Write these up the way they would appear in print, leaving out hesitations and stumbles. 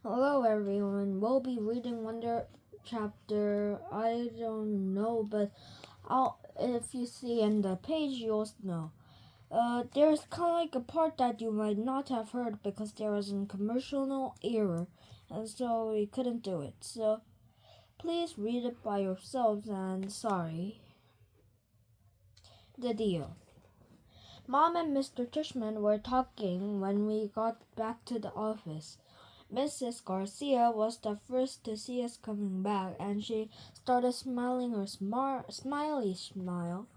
Hello everyone, we'll be reading Wonder chapter, I don't know, but if you see in the page, you'll know. There's kind of like a part that you might not have heard because there was a commercial error, and so we couldn't do it. So please read it by yourselves, and sorry. The deal. Mom and Mr. Tishman were talking when we got back to the office. Mrs. Garcia was the first to see us coming back, and she started smiling her smiley smile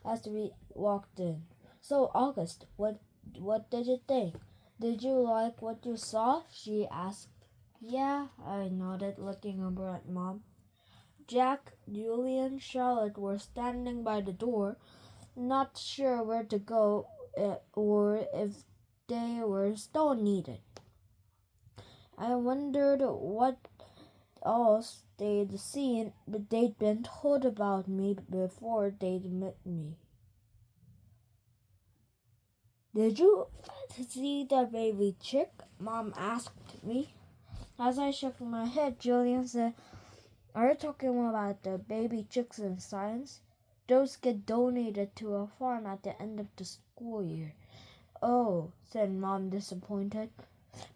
as we walked in. So, August, what did you think? Did you like what you saw? She asked. Yeah, I nodded, looking over at Mom. Jack, Julie, Charlotte were standing by the door, not sure where to go or if they were still needed. I wondered what else they'd seen, but they'd been told about me before they'd met me. Did you see the baby chick? Mom asked me. As I shook my head, Julian said, Are you talking about the baby chicks in science? Those get donated to a farm at the end of the school year. Oh, said Mom, disappointed.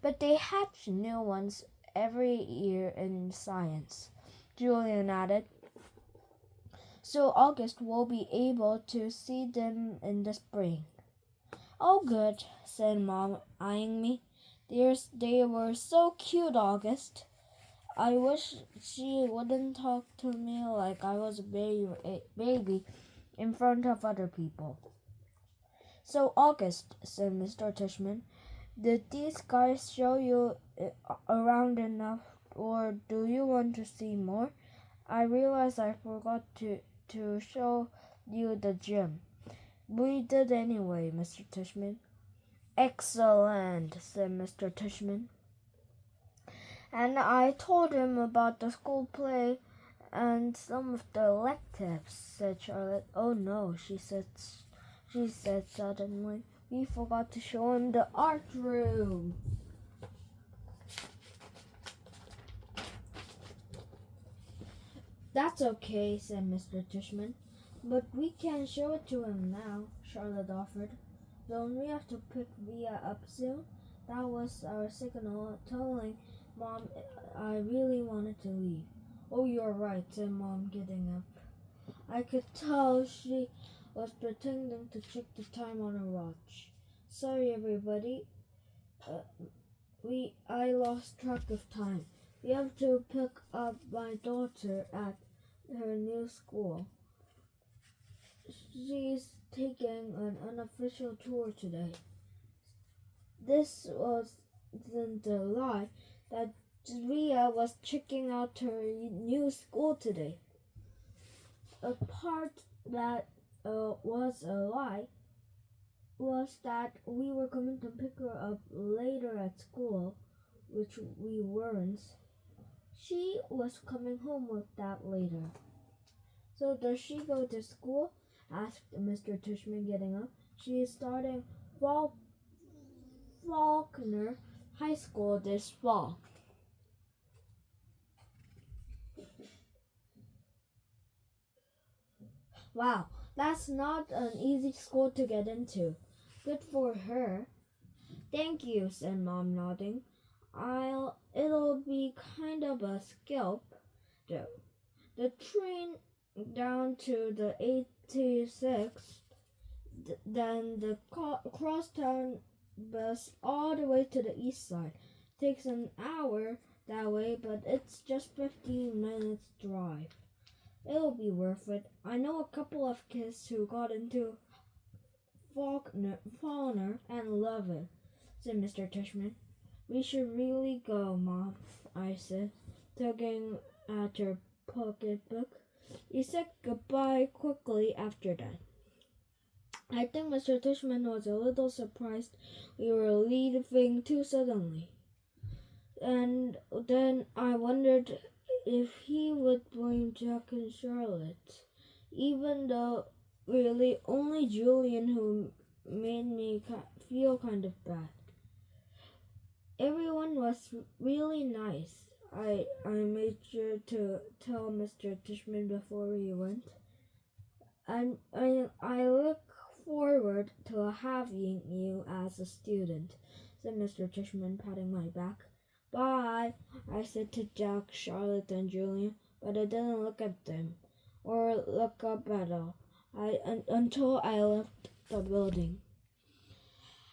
But they hatch new ones every year in science, Julian added. So August will be able to see them in the spring. Oh, good, said Mom, eyeing me. They were so cute, August. I wish she wouldn't talk to me like I was a baby in front of other people. So, August, said Mr. Tishman, did these guys show you around enough, or do you want to see more? I realized I forgot to show you the gym. We did anyway, Mr. Tishman. Excellent, said Mr. Tishman. And I told him about the school play and some of the electives, said Charlotte. Oh no, she said suddenly. We forgot to show him the art room. That's okay, said Mr. Tishman. But we can show it to him now, Charlotte offered. Don't we have to pick Via up soon? That was our signal telling Mom I really wanted to leave. Oh, you're right, said Mom, getting up. I could tell she was pretending to check the time on her watch. Sorry, everybody. I lost track of time. We have to pick up my daughter at her new school. She's taking an unofficial tour today. This wasn't a lie that Ria was checking out her new school today. A part that was a lie was that we were coming to pick her up later at school, which we weren't. She was coming home with that later. So does she go to school? Asked Mr. Tishman, getting up. She is starting Faulkner High School this fall. Wow, that's not an easy school to get into. Good for her. Thank you, said Mom, nodding. It'll be kind of a scalp, though. The train down to the 86, then the crosstown bus all the way to the east side. Takes an hour that way, but it's just 15 minutes drive. It'll be worth it. I know a couple of kids who got into Faulkner and love it, said Mr. Tishman. We should really go, Mom, I said, tugging at her pocketbook. He said goodbye quickly after that. I think Mr. Tishman was a little surprised we were leaving too suddenly. And then I wondered if he would blame Jack and Charlotte, even though really only Julian who made me feel kind of bad. Everyone one was really nice. I made sure to tell Mr. Tishman before we went. I look forward to having you as a student, said Mr. Tishman, patting my back. Bye, I said to Jack, Charlotte, and Julian, but I didn't look at them or look up at all until I left the building.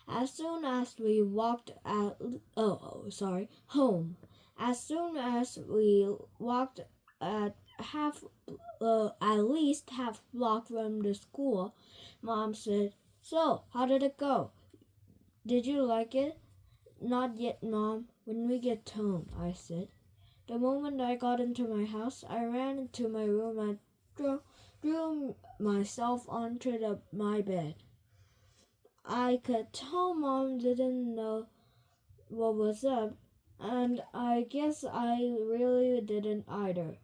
As soon as we walked home. As soon as we walked at least half block from the school, Mom said, "So, how did it go? Did you like it?" "Not yet, Mom. When we get home," I said. The moment I got into my house, I ran into my room and drew myself onto my bed. I could tell Mom didn't know what was up, and I guess I really didn't either.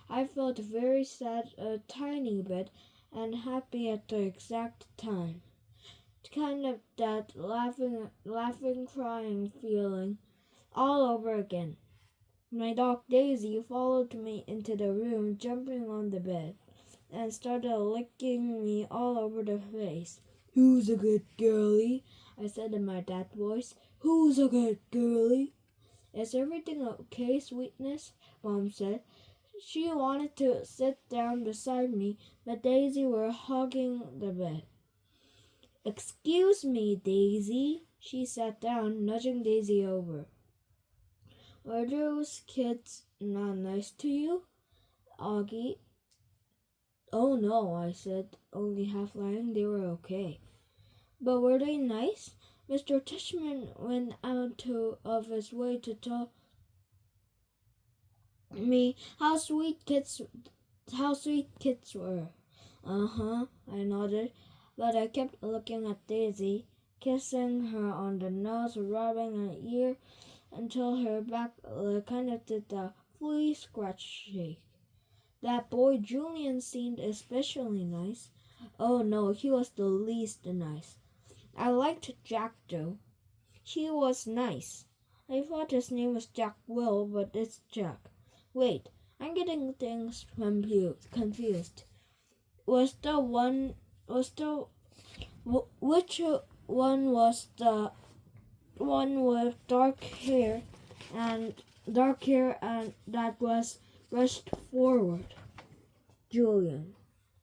I felt very sad a tiny bit and happy at the exact time. Kind of that laughing, crying feeling all over again. My dog Daisy followed me into the room, jumping on the bed, and started licking me all over the face. "Who's a good girlie?" I said in my dad voice. "Who's a good girlie?" "Is everything okay, sweetness?" Mom said. She wanted to sit down beside me, but Daisy were hogging the bed. "Excuse me, Daisy." She sat down, nudging Daisy over. "Were those kids not nice to you, Augie?" "Oh no," I said, only half lying. "They were okay." "But were they nice?" Mr. Tishman went out of his way to tell me how sweet kids were. "Uh-huh," I nodded, but I kept looking at Daisy, kissing her on the nose, rubbing her ear until her back kind of did the flea scratch shake. That boy Julian seemed especially nice. Oh no, he was the least nice. I liked Jack though. He was nice. I thought his name was Jack Will, but it's Jack. Wait, I'm getting things confused. Which one was the one with dark hair and that was rushed forward? Julian.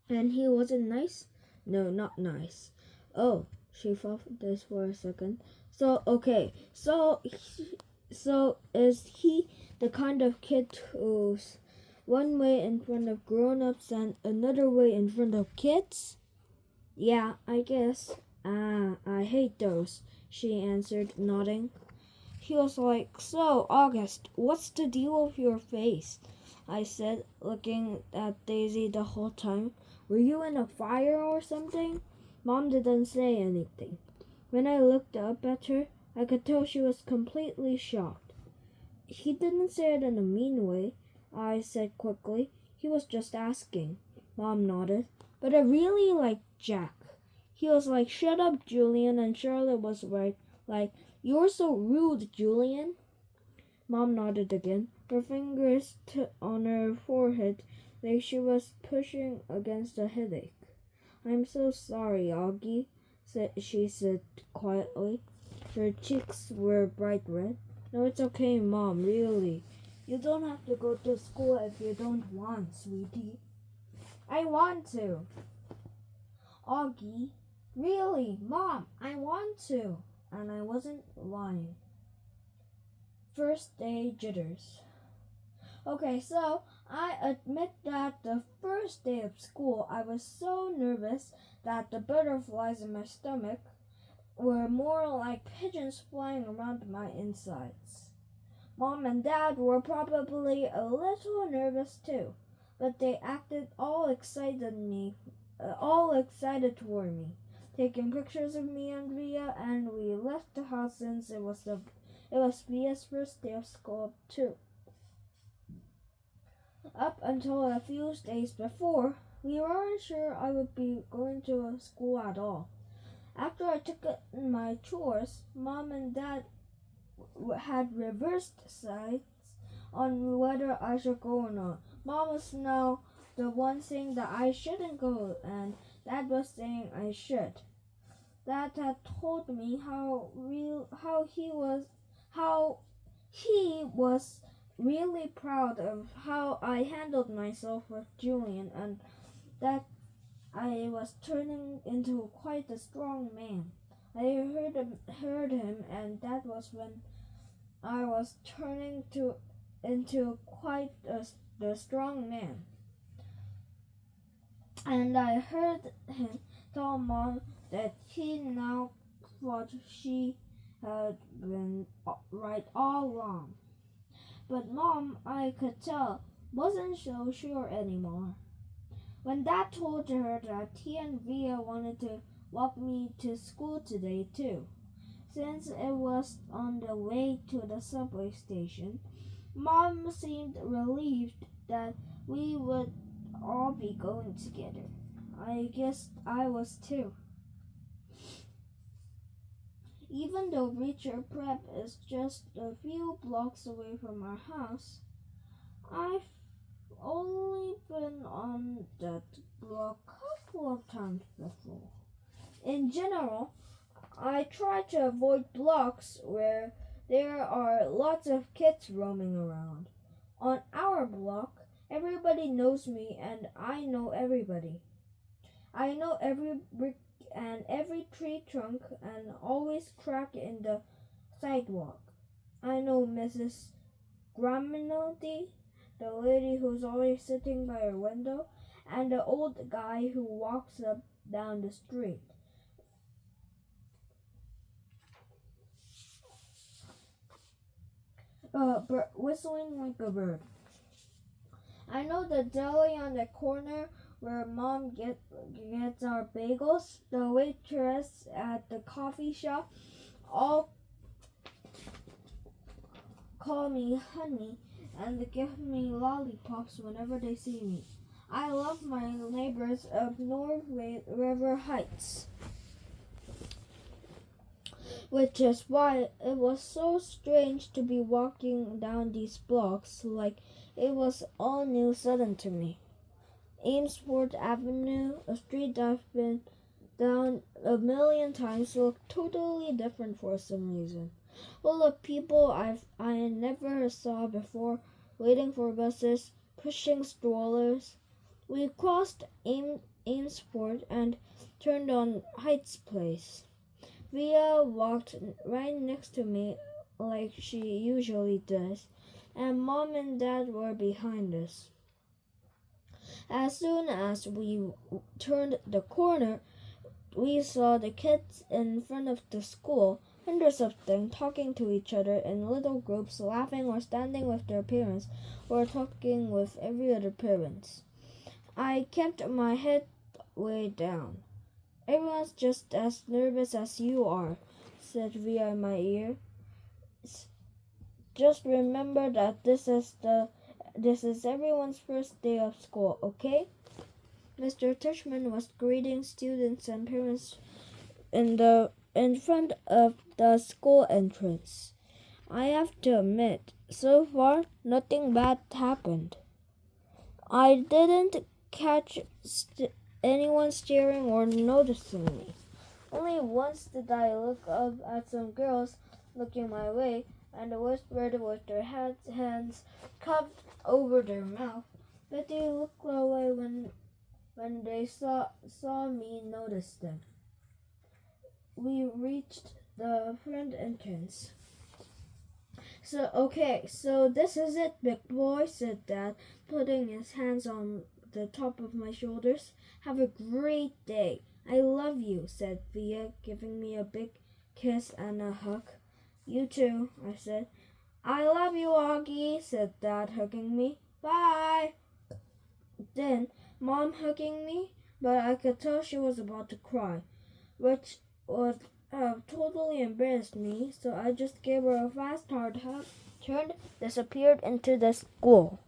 And he wasn't nice? No, not nice. Oh, she thought this for a second. So is he the kind of kid who's one way in front of grown-ups and another way in front of kids? Yeah, I guess. I hate those, she answered, nodding. He was like, "So, August, what's the deal with your face?" I said, looking at Daisy the whole time. "Were you in a fire or something?" Mom didn't say anything. When I looked up at her, I could tell she was completely shocked. "He didn't say it in a mean way," I said quickly. "He was just asking." Mom nodded. "But I really liked Jack. He was like, 'Shut up, Julian,' and Charlotte was right, like, 'You're so rude, Julian.'" Mom nodded again, her fingers on her forehead like she was pushing against a headache. "I'm so sorry, Augie," she said quietly. Her cheeks were bright red. "No, it's okay, Mom, really. You don't have to go to school if you don't want, sweetie." "I want to." "Augie, really, Mom, I want to." And I wasn't lying. First day jitters. Okay, so I admit that the first day of school I was so nervous that the butterflies in my stomach were more like pigeons flying around my insides. Mom and Dad were probably a little nervous too, but they acted all excited toward me, taking pictures of me and Via, and we left the house since it was Via's first day of school too. Up until a few days before, we weren't sure I would be going to school at all. After I took my chores, Mom and Dad had reversed sights on whether I should go or not. Mom was now the one saying that I shouldn't go, and Dad was saying I should. Dad had told me how he was really proud of how I handled myself with Julian, and that I was turning into quite a strong man. I heard him, and that was when I was turning into quite the strong man. And I heard him tell Mom that he now thought she had been right all along. But Mom, I could tell, wasn't so sure anymore. When Dad told her that he and Via wanted to walk me to school today too, since it was on the way to the subway station, Mom seemed relieved that we would all be going together. I guess I was too. Even though Reacher Prep is just a few blocks away from our house, I've only been on that block a couple of times before. In general, I try to avoid blocks where there are lots of kids roaming around. On our block, everybody knows me and I know everybody. I know every brick and every tree trunk and always crack in the sidewalk. I know Mrs. Graminaldi, the lady who's always sitting by her window, and the old guy who walks up down the street. Whistling like a bird. I know the deli on the corner where Mom gets our bagels, the waitress at the coffee shop, all call me honey and they give me lollipops whenever they see me. I love my neighbors of Norway River Heights, which is why it was so strange to be walking down these blocks like it was all new sudden to me. Amesfort Avenue, a street I've been down a million times, looked totally different for some reason. Full of people I never saw before, waiting for buses, pushing strollers. We crossed Amesfort and turned on Heights Place. Via walked right next to me like she usually does, and Mom and Dad were behind us. As soon as we turned the corner, we saw the kids in front of the school, hundreds of them talking to each other in little groups, laughing or standing with their parents, or talking with every other parent. I kept my head way down. Everyone's just as nervous as you are, said Via in my ear. Just remember that this is everyone's first day of school, okay? Mr. Tushman was greeting students and parents in front of the school entrance. I have to admit, so far nothing bad happened. I didn't catch anyone staring or noticing me. Only once did I look up at some girls looking my way and whispered with their hands cupped over their mouth, but they looked away when they saw me notice them. We reached the front entrance. So this is it, big boy, said Dad, putting his hands on the top of my shoulders. Have a great day. I love you, said Via, giving me a big kiss and a hug. You too, I said. I love you, Augie, said Dad, hugging me. Bye. Then Mom hugging me, but I could tell she was about to cry, which would have totally embarrassed me, so I just gave her a fast hard hug, turned, disappeared into the school.